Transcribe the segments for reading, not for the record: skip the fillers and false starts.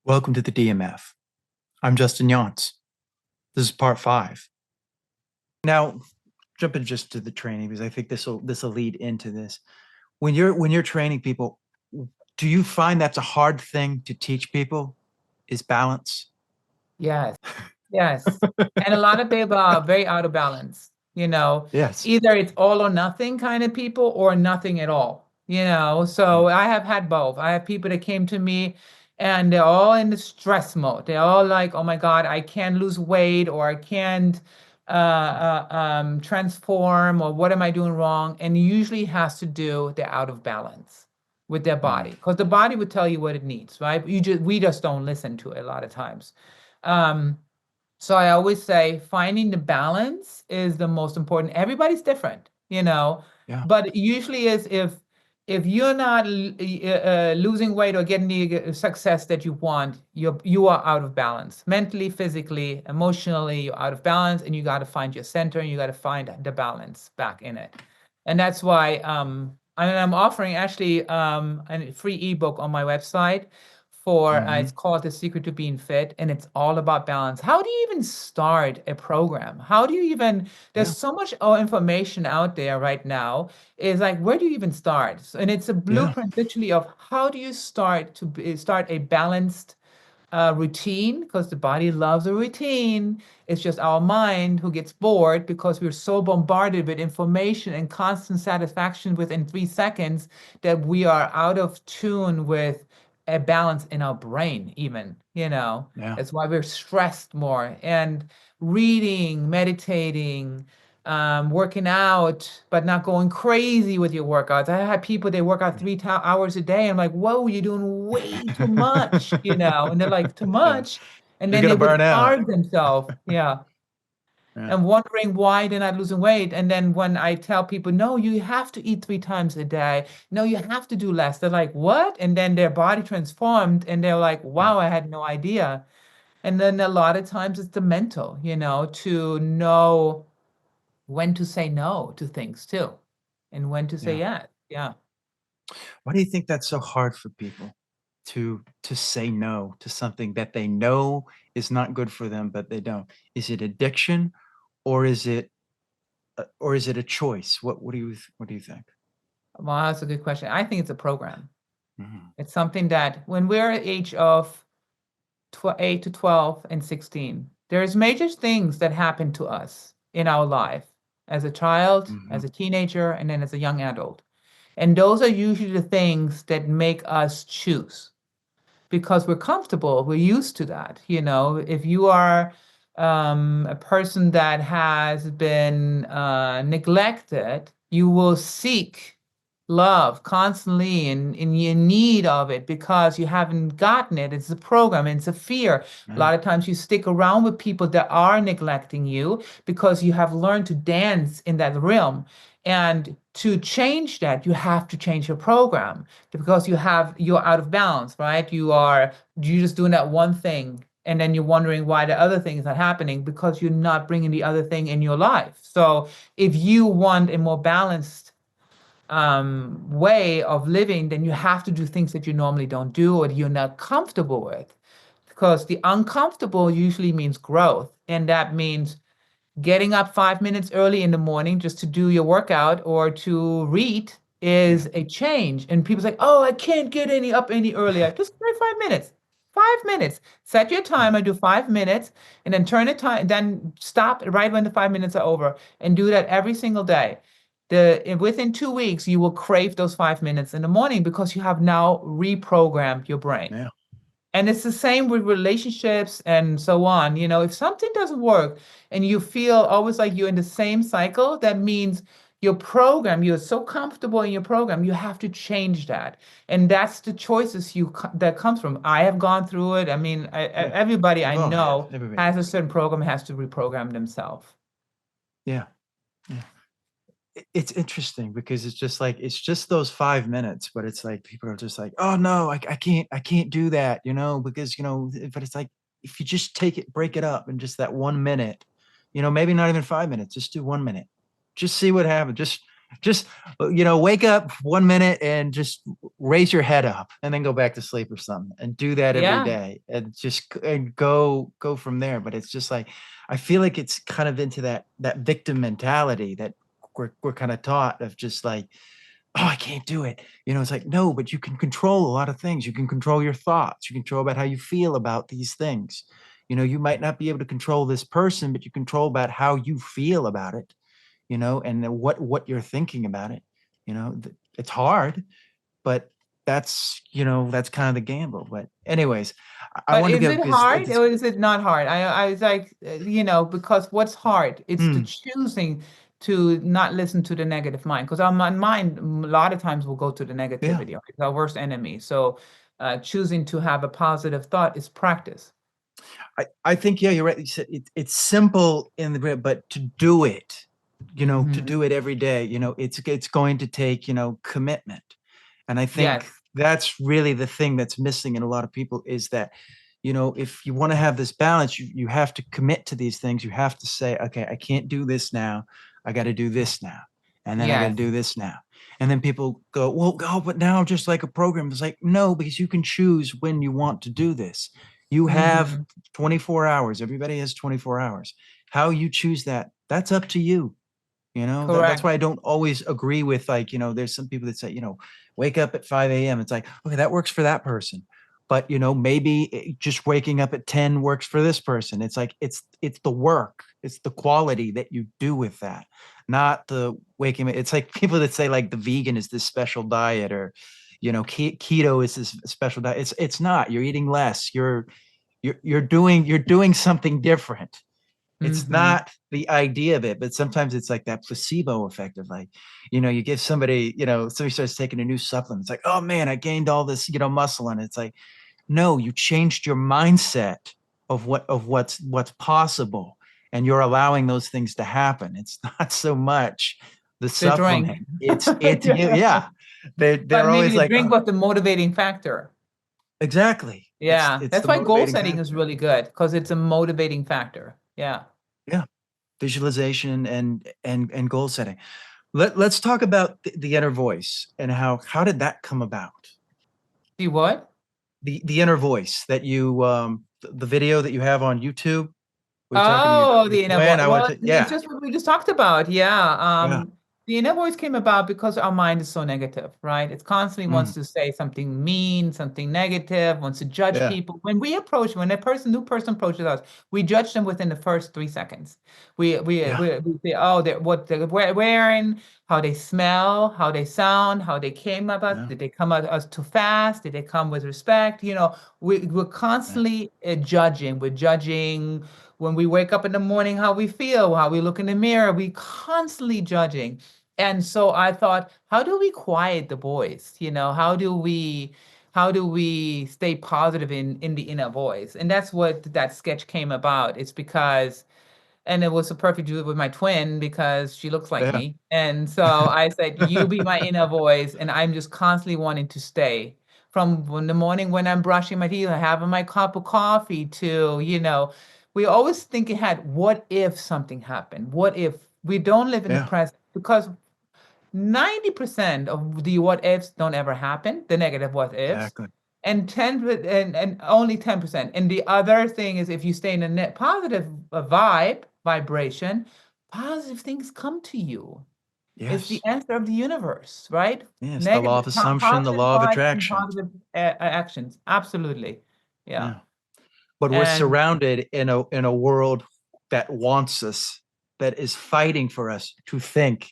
Welcome to the DMF. I'm Justin Yance. This is part 5. Now, jumping just to the training because I think this will lead into this. When you're training people, do you find that's a hard thing to teach people? Is balance? Yes, yes. And a lot of people are very out of balance. Yes. Either it's all or nothing kind of people or nothing at all. So I have had both. I have people that came to me and they're all in the stress mode. They're all like, oh my God, I can't lose weight or I can't transform or what am I doing wrong? And usually has to do, they're out of balance with their body Mm, because the body would tell you what it needs, right? We just don't listen to it a lot of times. Um, so I always say finding the balance is the most important. Everybody's different, yeah. but usually is if you're not losing weight or getting the success that you want, you are out of balance mentally, physically, emotionally. You're out of balance, and you got to find your center, and you got to find the balance back in it. And that's why I'm offering actually a free ebook on my website for it's Hmm. called The Secret to Being Fit, and it's all about balance. How do you even start a program? How do you even, there's Yeah. so much information out there right now. Is like, where do you even start? And it's a Yeah. blueprint literally of how do you start a balanced routine, because the body loves a routine. It's just our mind who gets bored because we're so bombarded with information and constant satisfaction within 3 seconds that we are out of tune with a balance in our brain, even. Yeah. That's why we're stressed more. And reading, meditating, working out, but not going crazy with your workouts. I had people, they work out 3 hours a day. I'm like, whoa, you're doing way too much. And they're like, too Yeah. much. And You're then gonna they would burn out. starve themselves. Yeah. Yeah. And wondering why they're not losing weight. And then when I tell people, no, you have to eat 3 times a day. No, you have to do less. They're like, what? And then their body transformed and they're like, Yeah. wow, I had no idea. And then a lot of times it's the mental, to know when to say no to things too, and when to say Yeah. yes. Yeah. Why do you think that's so hard for people to say no to something that they know is not good for them, but they don't? Is it addiction, or is it a choice? What do you think? Well, that's a good question. I think it's a program. Mhm. It's something that when we're at age of 8 to 12 and 16, there's major things that happen to us in our life as a child, as Mhm. a teenager, and then as a young adult. And those are usually the things that make us choose because we're comfortable. We're used to that. If you are a person that has been neglected, you will seek love constantly and you're in need of it because you haven't gotten it. It's a program, it's a fear. A Yeah. lot of times you stick around with people that are neglecting you because you have learned to dance in that realm. And to change that, you have to change your program because you're out of balance, right? You're just doing that one thing and then you're wondering why the other thing is not happening because you're not bringing the other thing in your life. So if you want a more balanced way of living, then you have to do things that you normally don't do or you're not comfortable with, because the uncomfortable usually means growth, and that means getting up 5 minutes early in the morning just to do your workout or to read Yeah. is a change. And people's like, oh, I can't get any earlier. Just wait 5 minutes. 5 minutes. Set your Yeah. timer, do 5 minutes, and then turn the time, then stop right when the 5 minutes are over, and do that every single day. Within 2 weeks, you will crave those 5 minutes in the morning because you have now reprogrammed your brain. Yeah. And it's the same with relationships and so on. If something doesn't work and you feel always like you're in the same cycle, that means your program, you're so comfortable in your program, you have to change that. And that's the choices that comes from. I have gone through it. I mean, Yeah. everybody I We've all have. know Everybody has a has. certain program, has to reprogram themselves. Yeah. Yeah. It's interesting because it's just those 5 minutes, but it's like people are just like, oh no, I can't do that, because but it's like if you just break it up in just that 1 minute, maybe not even 5 minutes, just do 1 minute, just see what happens. Just just wake up 1 minute and just raise your head up and then go back to sleep or something, and do that every Yeah. day, and just and go from there. But it's just like, I feel like it's kind of into that victim mentality that we're kind of taught of, just like, oh, I can't do it. It's like, no, but you can control a lot of things. You can control your thoughts. You control about how you feel about these things. You might not be able to control this person, but you control about how you feel about it, and then what you're thinking about it. It's hard, but that's kind of the gamble. But anyways, I But want to is go it because hard or is it not hard? I was like, because what's hard? It's the mm, choosing to not listen to the negative mind. Because our mind, a lot of times will go to the yeah. negativity. It's our worst enemy. So choosing to have a positive thought is practice. I think, yeah, you're right. You said it's simple in the grip, but to do it, to Hmm. do it every day, it's going to take, commitment. And I think Yes. that's really the thing that's missing in a lot of people, is that, if you want to have this balance, you have to commit to these things. You have to say, okay, I can't do this now. I got to do this now. And then I got to Yes. do this now. And then people go, well, go, but now just like a program. It's like, no, because you can choose when you want to do this. You have Hmm. 24 hours. Everybody has 24 hours. How you choose that, that's up to you. That's Correct. why I don't always agree with, like, there's some people that say, wake up at 5 a.m. It's like, okay, that works for that person. But, maybe just waking up at 10 works for this person. It's like, it's the work, it's the quality that you do with that, not the waking up. It's like people that say, like, the vegan is this special diet, or, keto is this special diet. It's not. You're eating less. You're doing something different. It's Hmm. not the idea of it, but sometimes it's like that placebo effect of, like, you give somebody, somebody starts taking a new supplement. It's like, oh man, I gained all this, muscle. And it's like, no, you changed your mindset of what's possible. And you're allowing those things to happen. It's not so much the The drink. supplement. It's you. Yeah. Yeah. They're But maybe always the like, drink oh, was the motivating factor. exactly. It's Yeah, it's that's the why goal motivating setting is factor. really good because it's a motivating factor. Yeah. Yeah. Visualization and goal setting. Let's talk about the inner voice, and how did that come about? See what? The inner voice that the video that you have on YouTube, where you're talking to Oh, your the inner twin. voice. I want Well, to, it's yeah, just what we just talked about. Yeah. yeah, The inner voice came about because our mind is so negative, right? It constantly wants mm, to say something mean, something negative, wants to judge yeah, people. When new person approaches us, we judge them within the first 3 seconds. yeah, We say, oh, what they're wearing, how they smell, how they sound, how they came at us. yeah, Did they come at us too fast? Did they come with respect? We're yeah, constantly judging. We're judging when we wake up in the morning, how we feel, how we look in the mirror, we constantly judging. And so I thought, how do we quiet the voice? How do we stay positive in the inner voice? And that's what that sketch came about. It's because and it was a perfect do it with my twin because she looks like yeah, me. And so I said, you be my inner voice. And I'm just constantly wanting to stay from when the morning when I'm brushing my teeth, having my cup of coffee to, we always think ahead, what if something happened? What if we don't live in the yeah, present? Because 90% of the what ifs don't ever happen, the negative what ifs, exactly. and 10 and only 10%. And the other thing is if you stay in a net positive vibration, positive things come to you. It's the Yes, answer of the universe, right? yes. The law Negative, of assumption, the positive law of vibes and attraction. positive actions. Absolutely. Yeah. Yeah, but we're And surrounded in a world that wants us, that is fighting for us to think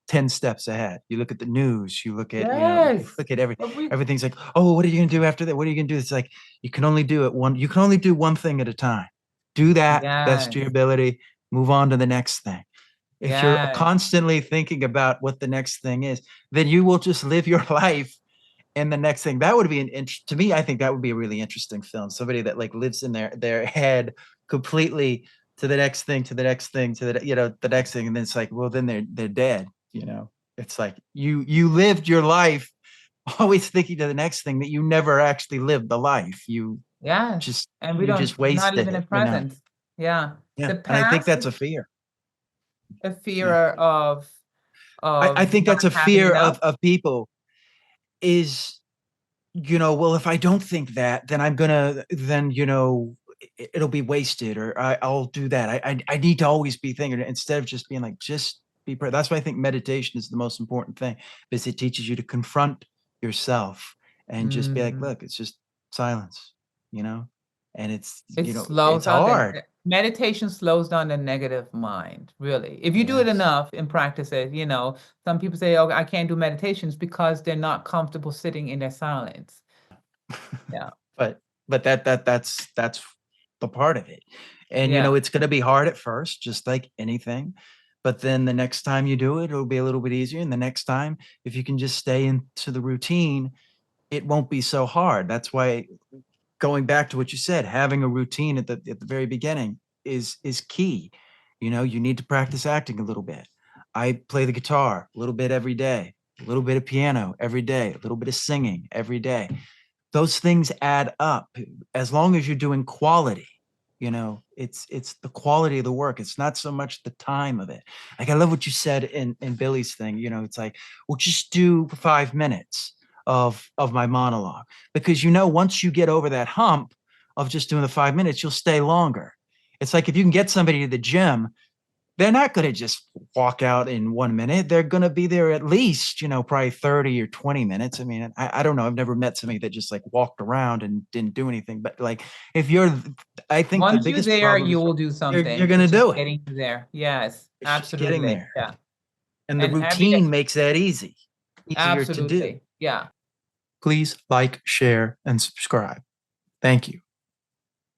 10 steps ahead. You look at the news, you look at, you yes, look at but we, everything's like, oh, what are you going to do after that? What are you going to do? It's like, you can only do one thing at a time. Do that, best to yes, your ability, move on to the next thing. If you're yes, constantly thinking about what the next thing is, then you will just live your life in the next thing. That would be to me, I think that would be a really interesting film. Somebody that, like, lives in their head completely, to the next thing, to the next thing, to the next thing. And then it's like, well, then they're dead. It's like you lived your life always thinking to the next thing, that you never actually lived the life. yes. Just And we you don't, just we're not wasted living in it. present. Yeah. Yeah. The And I think past that's is a fear. a fear Yeah. of I of think not that's a having fear enough. of people is, well, if I don't think that, then I'm gonna, then, it'll be wasted, or I'll do that. I need to always be thinking, instead of just being like, just be present. That's why I think meditation is the most important thing, because it teaches you to confront yourself and just be like, Mhm. look, it's just silence, you know, and it's, It slows it's down hard. meditation slows down the negative mind, really. If you do it Yes. enough and practice it, some people say, oh, I can't do meditations because they're not comfortable sitting in their silence. Yeah. but that's the part of it. And Yeah. it's going to be hard at first, just like anything, but then the next time you do it, it'll be a little bit easier, and the next time, if you can just stay into the routine, it won't be so hard. That's why, going back to what you said, having a routine at the very beginning is key. You need to practice acting a little bit. I play the guitar a little bit every day, a little bit of piano every day, a little bit of singing every day. Those things add up. As long as you're doing quality, it's the quality of the work. It's not so much the time of it. Like, I love what you said in Billy's thing. It's like, well, just do 5 minutes of my monologue, because once you get over that hump of just doing the 5 minutes, you'll stay longer. It's like, if you can get somebody to the gym, they're not going to just walk out in 1 minute. They're going to be there at least, probably 30 or 20 minutes. I mean, I don't know. I've never met somebody that just like walked around and didn't do anything. But like, if you're, I think the Once you're biggest there, problem you is will do you're something. going to It's just do it. getting you there. Yes, It's just getting absolutely. there. Yeah. And the And every day. routine makes that easier to do. Absolutely. Yeah. Please like, share, and subscribe. Thank you.